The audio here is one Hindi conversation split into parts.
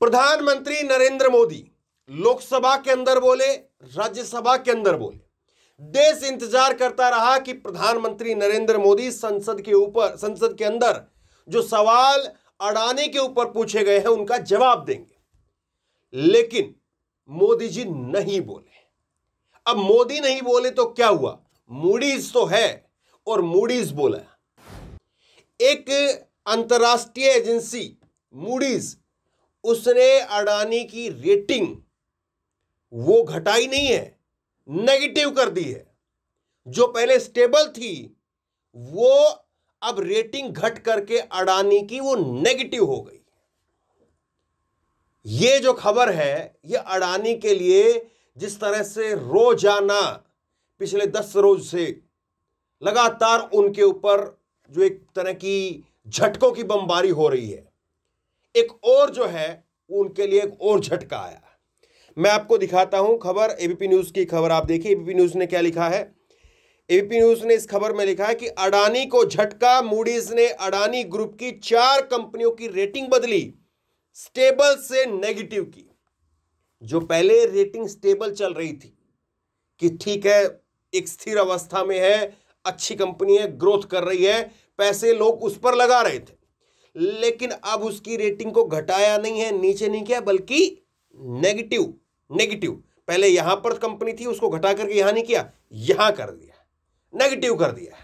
प्रधानमंत्री नरेंद्र मोदी लोकसभा के अंदर बोले, राज्यसभा के अंदर बोले, देश इंतजार करता रहा कि प्रधानमंत्री नरेंद्र मोदी संसद के अंदर जो सवाल अडानी के ऊपर पूछे गए हैं उनका जवाब देंगे, लेकिन मोदी जी नहीं बोले। अब मोदी नहीं बोले तो क्या हुआ? मूडीज तो है और मूडीज बोला। एक अंतरराष्ट्रीय एजेंसी मूडीज, उसने अडानी की रेटिंग वो घटाई नहीं है, नेगेटिव कर दी है। जो पहले स्टेबल थी वो अब रेटिंग घट करके अडानी की वो नेगेटिव हो गई। ये जो खबर है ये अडानी के लिए जिस तरह से रोजाना पिछले 10 रोज से लगातार उनके ऊपर जो एक तरह की झटकों की बमबारी हो रही है, एक और जो है उनके लिए एक और झटका आया। मैं आपको दिखाता हूं खबर, एबीपी न्यूज की खबर आप देखिए। एबीपी न्यूज ने क्या लिखा है? एबीपी न्यूज ने इस खबर में लिखा है कि अडानी को झटका, मूडीज ने अडानी ग्रुप की 4 कंपनियों की रेटिंग बदली, स्टेबल से नेगेटिव की। जो पहले रेटिंग स्टेबल चल रही थी कि ठीक है, एक स्थिर अवस्था में है, अच्छी कंपनी है, ग्रोथ कर रही है, पैसे लोग उस पर लगा रहे थे, लेकिन अब उसकी रेटिंग को घटाया नहीं है, नीचे नहीं किया, बल्कि नेगेटिव। पहले यहां पर कंपनी थी, उसको घटा करके यहां नहीं किया, यहां कर दिया, नेगेटिव कर दिया।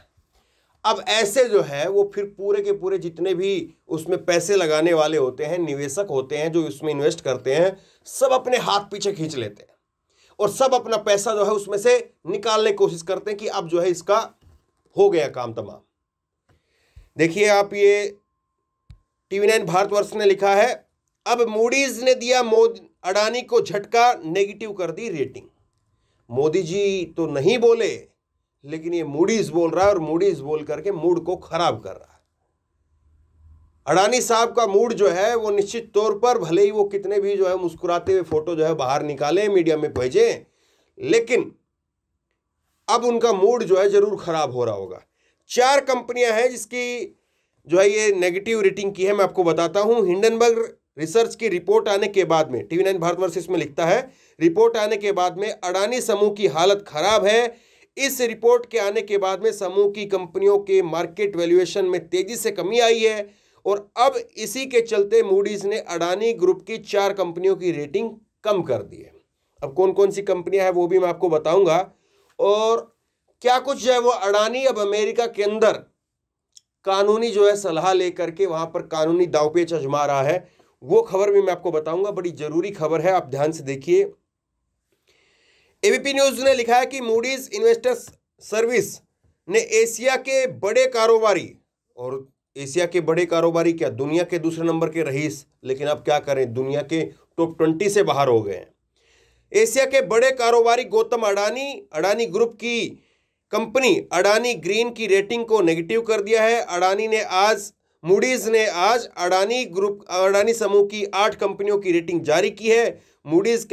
अब ऐसे जो है वो फिर पूरे के पूरे जितने भी उसमें पैसे लगाने वाले होते हैं, निवेशक होते हैं जो उसमें इन्वेस्ट करते हैं, सब अपने हाथ पीछे खींच लेते हैं और सब अपना पैसा जो है उसमें से निकालने की कोशिश करते हैं कि अब जो है इसका हो गया काम तमाम। देखिए आप, ये TV9 भारतवर्ष ने लिखा है, अब मूडीज ने दिया अडानी को झटका, नेगेटिव कर दी रेटिंग। मोदी जी तो नहीं बोले, लेकिन ये मूडीज बोल रहा है और मूडीज बोल करके मूड को खराब कर रहा है। अडानी साहब का मूड जो है वो निश्चित तौर पर, भले ही वो कितने भी जो है मुस्कुराते हुए फोटो जो है बाहर निकाले, मीडिया में भेजें, लेकिन अब उनका मूड जो है जरूर खराब हो रहा होगा। 4 कंपनियां हैं जिसकी जो है ये नेगेटिव रेटिंग की है, मैं आपको बताता हूं। हिंडनबर्ग रिसर्च की रिपोर्ट आने के बाद में, TV9 भारतवर्ष इसमें लिखता है, रिपोर्ट आने के बाद में अडानी समूह की हालत खराब है। इस रिपोर्ट के आने के बाद में समूह की कंपनियों के मार्केट वैल्यूएशन में तेजी से कमी आई है और अब इसी के चलते मूडीज ने अडानी ग्रुप की 4 कंपनियों की रेटिंग कम कर दी है। अब कौन कौन सी कंपनियां हैं वो भी मैं आपको बताऊंगा, और क्या कुछ जो है वो अडानी अब अमेरिका के अंदर कानूनी जो है सलाह लेकर के वहां पर कानूनी दांवपेच आजमा रहा है, वो खबर भी मैं आपको बताऊंगा। बड़ी जरूरी खबर है, आप ध्यान से देखिए। एबीपी न्यूज ने लिखा है कि मूडीज इन्वेस्टर्स सर्विस ने एशिया के बड़े कारोबारी, और एशिया के बड़े कारोबारी क्या, दुनिया के दूसरे नंबर के रईस, लेकिन अब क्या करें, दुनिया के टॉप 20 से बाहर हो गए हैं। एशिया के बड़े कारोबारी गौतम अडानी ग्रुप की कंपनी अडानी ग्रीन की रेटिंग को नेगेटिव कर दिया है। मूडीज ने आज अडानी समूह की 8 कंपनियों की रेटिंग जारी की है। मूडीज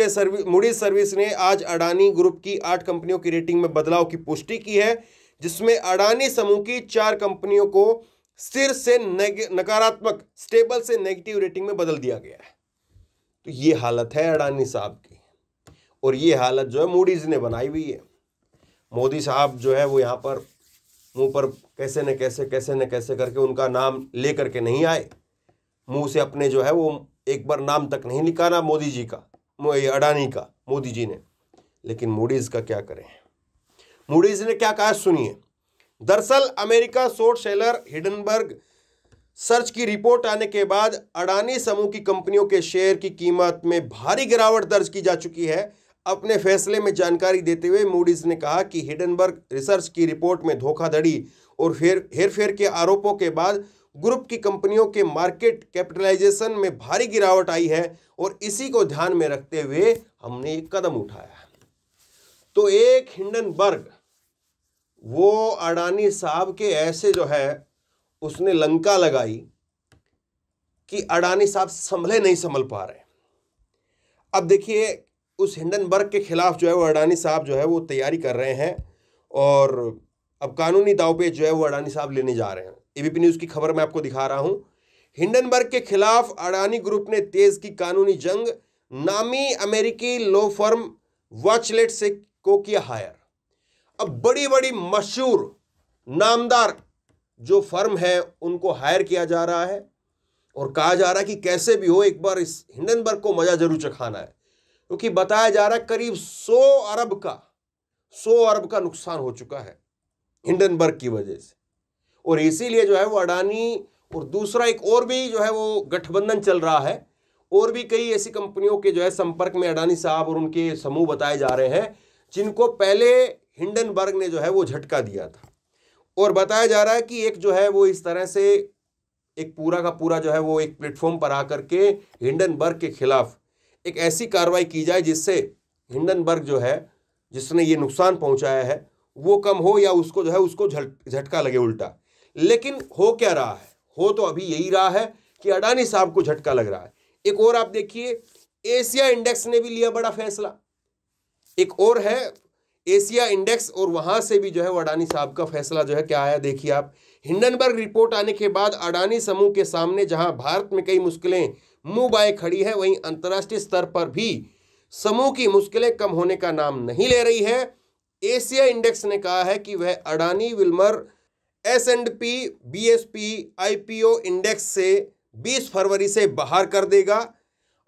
सर्विस ने आज अडानी ग्रुप की 8 कंपनियों की रेटिंग में बदलाव की पुष्टि की है, जिसमें अडानी समूह की 4 कंपनियों को स्थिर से नकारात्मक, स्टेबल से नेगेटिव रेटिंग में बदल दिया गया है। तो ये हालत है अडानी साहब की, और ये हालत जो है मूडीज ने बनाई हुई है। मोदी साहब जो है वो यहाँ पर मुंह पर कैसे न कैसे करके उनका नाम ले करके नहीं आए, मुंह से अपने जो है वो एक बार नाम तक नहीं निकाला मोदी जी का, अडानी का, मोदी जी ने। लेकिन मूडीज का क्या करें? मूडीज ने क्या कहा सुनिए। दरअसल America short seller Hindenburg search की रिपोर्ट आने के बाद अडानी समूह की कंपनियों के शेयर की कीमत में भारी गिरावट दर्ज की जा चुकी है। अपने फैसले में जानकारी देते हुए मूडीज ने कहा कि हिंडनबर्ग रिसर्च की रिपोर्ट में धोखाधड़ी और हेरफेर के आरोपों के बाद ग्रुप की कंपनियों के मार्केट कैपिटलाइजेशन में भारी गिरावट आई है और इसी को ध्यान में रखते हुए हमने एक कदम उठाया। तो एक हिंडनबर्ग वो अडानी साहब के ऐसे जो है उसने लंका लगाई कि अडानी साहब नहीं संभल पा रहे। अब देखिए उस हिंडनबर्ग के खिलाफ जो है वो अडानी साहब जो है वो तैयारी कर रहे हैं, और अब कानूनी दांवपेच जो है वो अडानी साहब लेने जा रहे हैं। एबीपी न्यूज़ की खबर मैं आपको दिखा रहा हूं। हिंडनबर्ग के खिलाफ अडानी ग्रुप ने तेज की कानूनी जंग, नामी अमेरिकी लॉ फर्म वॉचलेट से को किया हायर। अब बड़ी बड़ी मशहूर नामदार जो फर्म है उनको हायर किया जा रहा है और कहा जा रहा है कि कैसे भी हो एक बार इस हिंडनबर्ग को मजा जरूर चखाना है, क्योंकि बताया जा रहा है करीब 100 अरब का नुकसान हो चुका है हिंडनबर्ग की वजह से। और इसीलिए जो है वो अडानी और दूसरा एक और भी जो है वो गठबंधन चल रहा है, और भी कई ऐसी कंपनियों के जो है संपर्क में अडानी साहब और उनके समूह बताए जा रहे हैं जिनको पहले हिंडनबर्ग ने जो है वो झटका दिया था। और बताया जा रहा है कि एक जो है वो इस तरह से एक पूरा का पूरा जो है वो एक प्लेटफॉर्म पर आकर के हिंडनबर्ग के खिलाफ एक ऐसी कार्रवाई की जाए जिससे हिंडनबर्ग जो है जिसने ये नुकसान पहुंचाया है वो कम हो या उसको जो है उसको झटका लगे उल्टा। लेकिन हो क्या रहा है? हो तो अभी यही रहा है कि अडानी साहब को झटका लग रहा है। एक और आप देखिए, एशिया इंडेक्स ने भी लिया बड़ा फैसला। एक और है एशिया इंडेक्स, और वहां से भी जो है वो अडानी साहब का फैसला जो है क्या आया देखिए आप। हिंडनबर्ग रिपोर्ट आने के बाद अडानी समूह के सामने जहां भारत में कई मुश्किलें मुंह बाएं खड़ी है, वहीं अंतर्राष्ट्रीय स्तर पर भी समूह की मुश्किलें कम होने का नाम नहीं ले रही है। एशिया इंडेक्स ने कहा है कि वह Adani Wilmer S&P BSP IPO index से 20 फरवरी से बाहर कर देगा।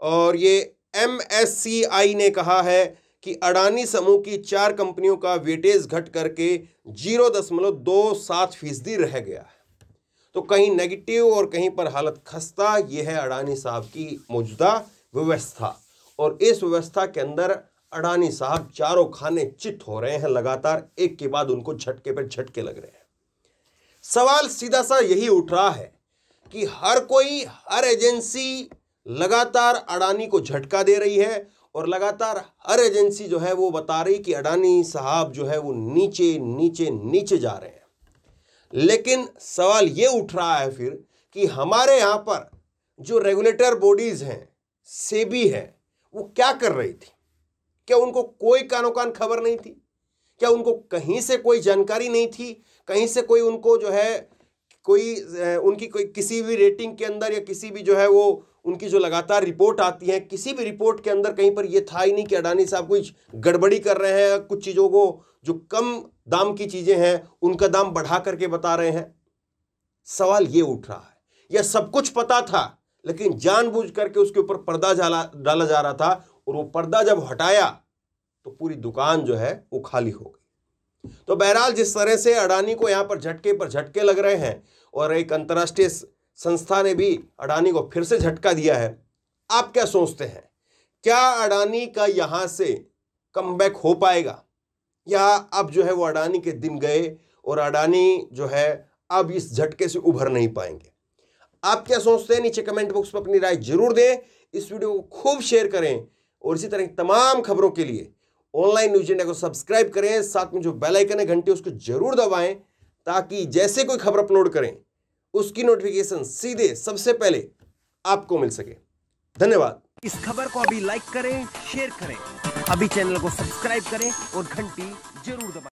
और ये MSCI ने कहा है कि अडानी समूह की 4 कंपनियों का वेटेज घट करके 0.27% रह गया है। तो कहीं नेगेटिव और कहीं पर हालत खस्ता। ये है अडानी साहब की मौजूदा व्यवस्था, और इस व्यवस्था के अंदर अडानी साहब चारों खाने चित हो रहे हैं लगातार, एक के बाद उनको झटके पर झटके लग रहे हैं। सवाल सीधा सा यही उठ रहा है कि हर एजेंसी लगातार अडानी को झटका दे रही है, और लगातार हर एजेंसी जो है वो बता रही कि अडानी साहब जो है वो नीचे नीचे नीचे जा रहे हैं। लेकिन सवाल ये उठ रहा है फिर कि हमारे यहाँ पर जो रेगुलेटर बॉडीज हैं, सेबी है, वो क्या कर रही थी? क्या उनको कोई कानो कान खबर नहीं थी? क्या उनको कहीं से कोई जानकारी नहीं थी? कहीं से कोई उनको जो है कोई उनकी कोई किसी भी रेटिंग के अंदर या किसी भी जो है वो उनकी जो लगातार रिपोर्ट आती है, किसी भी रिपोर्ट के अंदर कहीं पर ये था ही नहीं कि अडानी साहब कुछ गड़बड़ी कर रहे हैं, कुछ चीज़ों को जो कम दाम की चीज़ें हैं उनका दाम बढ़ा करके बता रहे हैं। सवाल ये उठ रहा है, यह सब कुछ पता था लेकिन जानबूझ करके उसके ऊपर पर्दा डाला जा रहा था, और वो पर्दा जब हटाया तो पूरी दुकान जो है वो खाली हो गई। तो बहरहाल जिस तरह से अडानी को यहाँ पर झटके लग रहे हैं, और एक अंतर्राष्ट्रीय संस्था ने भी अडानी को फिर से झटका दिया है, आप क्या सोचते हैं? क्या अडानी का यहाँ से कमबैक हो पाएगा, या अब जो है वो अडानी के दिन गए और अडानी जो है अब इस झटके से उभर नहीं पाएंगे? आप क्या सोचते हैं? नीचे कमेंट बॉक्स में अपनी राय जरूर दें। इस वीडियो को खूब शेयर करें, और इसी तरह की तमाम खबरों के लिए ऑनलाइन न्यूज इंडिया को सब्सक्राइब करें। साथ में जो बेल आइकन है घंटी उसको जरूर दबाएं, ताकि जैसे कोई खबर अपलोड करें उसकी नोटिफिकेशन सीधे सबसे पहले आपको मिल सके। धन्यवाद। इस खबर को अभी लाइक करें, शेयर करें, अभी चैनल को सब्सक्राइब करें और घंटी जरूर दबाएं।